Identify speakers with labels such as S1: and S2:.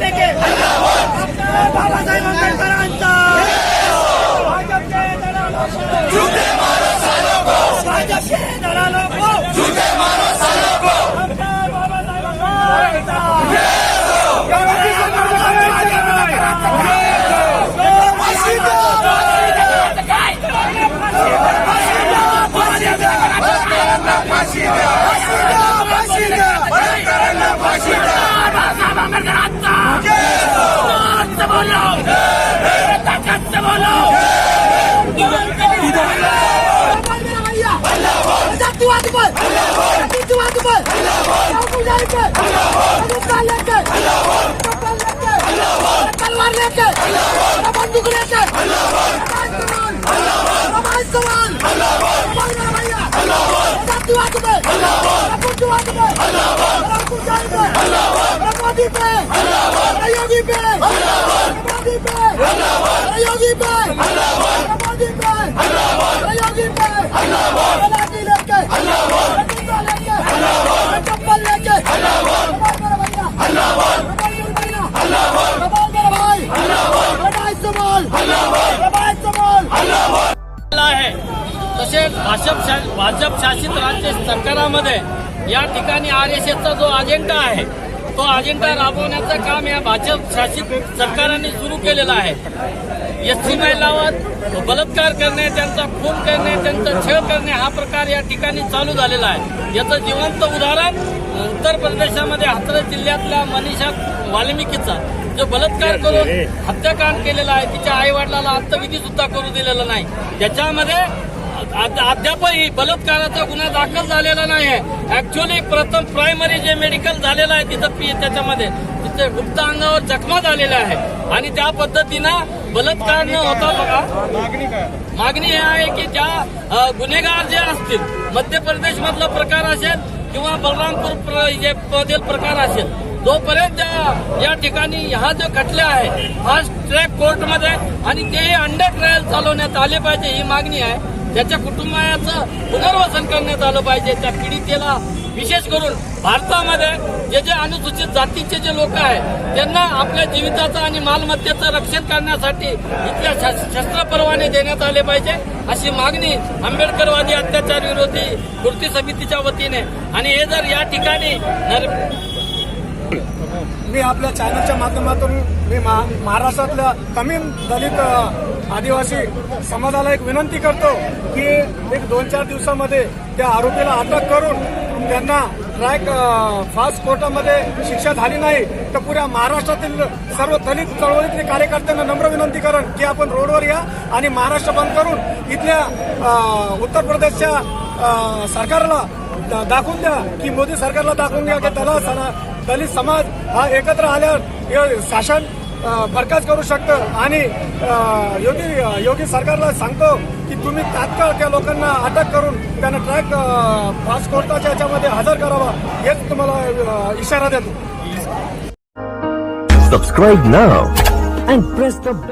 S1: लेके बाबासाहेब आंबेडकरांचा भाजपचे दलालो झूठे मारो सालों को भाजपचे दलालो को झूठे मारो सालों को बाबासाहेब आंबेडकरांचा तलवार लेके बंदूक लेके मोदी पे योगी पे मोदी पे योगी पे मोदी पे योगी पे लाठी लेके चप्पल लेके
S2: तसेच भाजप शासित राज्य सरकारामध्ये या ठिकाणी RSSचा जो अजेंडा आहे तो अजेंडा राबवण्याचं काम या भाजप शासित सरकारने सुरू केलेलं आहे। SC महिलांवर बलात्कार करणे, त्यांचा खून करणे, त्यांचा छळ करणे हा प्रकार या ठिकाणी चालू झालेला आहे। याचं जिवंत उदाहरण उत्तर प्रदेशामध्ये हाथरस जिल्ह्यातल्या मनीषा वाल्मिकीचा जो बलात्कार करून हत्याकांड केलेला आहे, तिच्या आई वडिलांना अंत्यविधी सुद्धा करू दिलेला नाही। त्याच्यामध्ये अद्यापही बलात्काराचा गुन्हा दाखल झालेला नाही आहे। ऍक्च्युअली प्रथम प्रायमरी जे मेडिकल झालेलं आहे तिथं त्याच्यामध्ये तिथे गुप्त अंगावर जखमा झालेल्या आहे आणि त्या पद्धतीनं बलात्कार न होता बघा मागणी हे आहे की ज्या गुन्हेगार जे असतील मध्य प्रदेश मधला प्रकार असेल किंवा बलरामपूर मधील प्रकार असेल जोपर्यंत या ठिकाणी हा जो खटले आहे फास्ट ट्रॅक कोर्टमध्ये आणि ते अंडर ट्रायल चालवण्यात आले पाहिजे ही मागणी आहे। त्याच्या कुटुंबाचं पुनर्वसन करण्यात आलं पाहिजे। त्या पीडितेला विशेष करून भारतामध्ये जे अनुसूचित जातीचे जे लोक आहेत त्यांना आपल्या जीविताचं आणि मालमत्तेचं रक्षण करण्यासाठी इथल्या शस्त्र परवाने देण्यात आले पाहिजे अशी मागणी आंबेडकरवादी अत्याचार विरोधी कृती समितीच्या वतीने आणि हे जर या ठिकाणी
S3: मी आपल्या चॅनलच्या माध्यमातून मी महाराष्ट्रातल्या तमीम दलित आदिवासी समाजाला एक विनंती करतो की एक 2-4 दिवसामध्ये त्या आरोपीला अटक करून त्यांना ट्रॅक फास्ट कोर्टामध्ये शिक्षा झाली नाही तर पुऱ्या महाराष्ट्रातील सर्व दलित चळवळीतील कार्यकर्त्यांना नम्र विनंती करेन की आपण रोडवर या आणि महाराष्ट्र बंद करून इथल्या उत्तर प्रदेशच्या सरकारला दाखवून द्या की मोदी सरकारला दाखवून द्या की दलित समाज हा एकत्र आल्यावर शासन बरखास्त करू शकतं आणि योगी सरकारला सांगतो की तुम्ही तात्काळ त्या लोकांना अटक करून त्यांना ट्रॅक फास्ट कोर्टाच्या याच्यामध्ये हजर करावा हेच तुम्हाला इशारा देतो।
S4: Subscribe now and press the bell.